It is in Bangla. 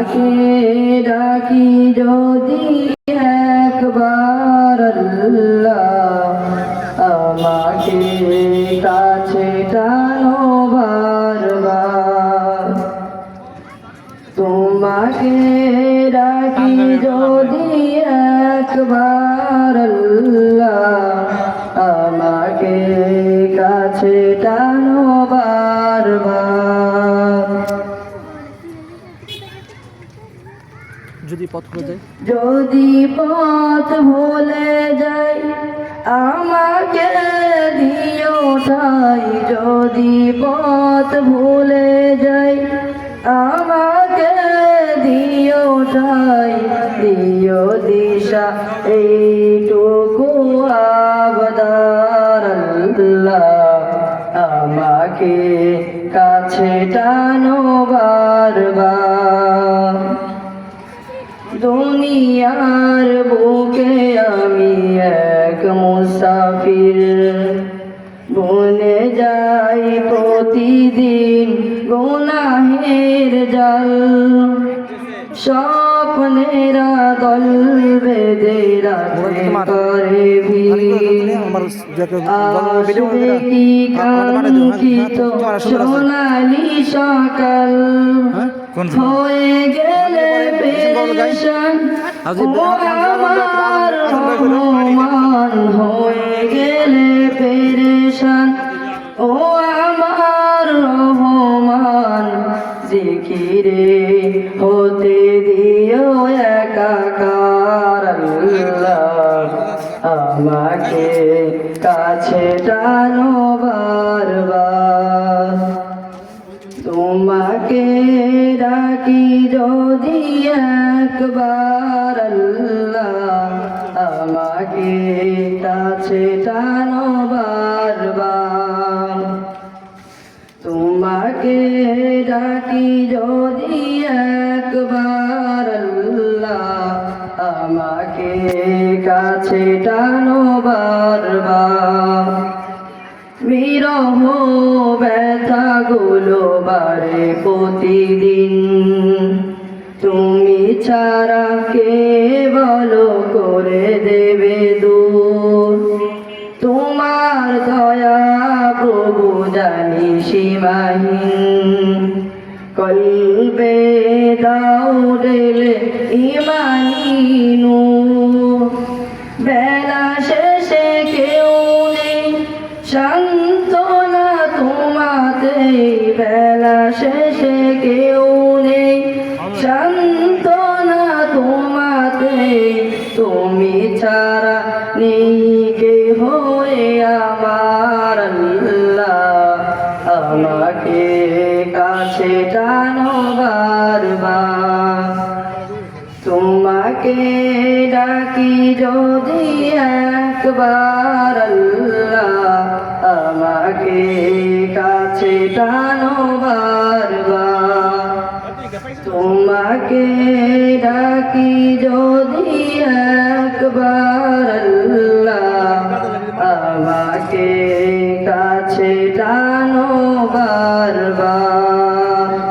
তোমাকে ডাকি যদি একবার আল্লাহ আমাকে কাছে টানো বারবার তোমাকে ডাকি যদি একবার আল্লাহ আমাকে কাছে টানো বারবার যদি পথ ভুলে যাই যদি পথ ভুলে যাই আমাকে দিও ঠাই যদি পথ ভুলে যাই আমাকে দিও ঠাই দিও দিশা এইটুকু আবদার আল্লাহ আমাকে কাছে টানো বারবার দুনিয়ার বুকে আমি এক মুসাফির বনে যাই প্রতিদিন গুনাহের জাল স্বপ্নেরা দল বেঁধে রাখে করে আসবে কি কাঙ্ক্ষিত সোনালি সকাল হয়ে গেলে পেরেশান ও আমার রহমান হয়ে গেলে পেরেশান ও আমার রহমান জিকিরে হতে দিও একাকার আল্লাহ আমাকে কাছে টানো বারবার তোমাকে ডাকি যদি একবার আল্লাহ আমাকে কাছে টানো বারবার তোমাকে ডাকি যদি একবার আল্লাহ আমাকে কাছে টানো বারবার বিরহ ব্যথাগুলো বাড়ে প্রতিদিন তুমি ছাড়া কে বলো করে দেবে দূর তোমার দয়া প্রভু জানি সীমাহীন কলবে দাও ঢেলে ইমানি নূর বেলা শেষে কেউ নেই সান্ত্বনা তোমাতে বেলা শেষে কেউ নেই সান্ত্বনা তোমাতে তুমি ছাড়া নেই কে হয়ে আমার আল্লাহ আমাকে কাছে টানো বারবার তোমাকে ডাকি যদি একবার আল্লাহ আমাকে কাছে টানো বারবার তোমাকে ডাকি যদি একবার আল্লাহ আমাকে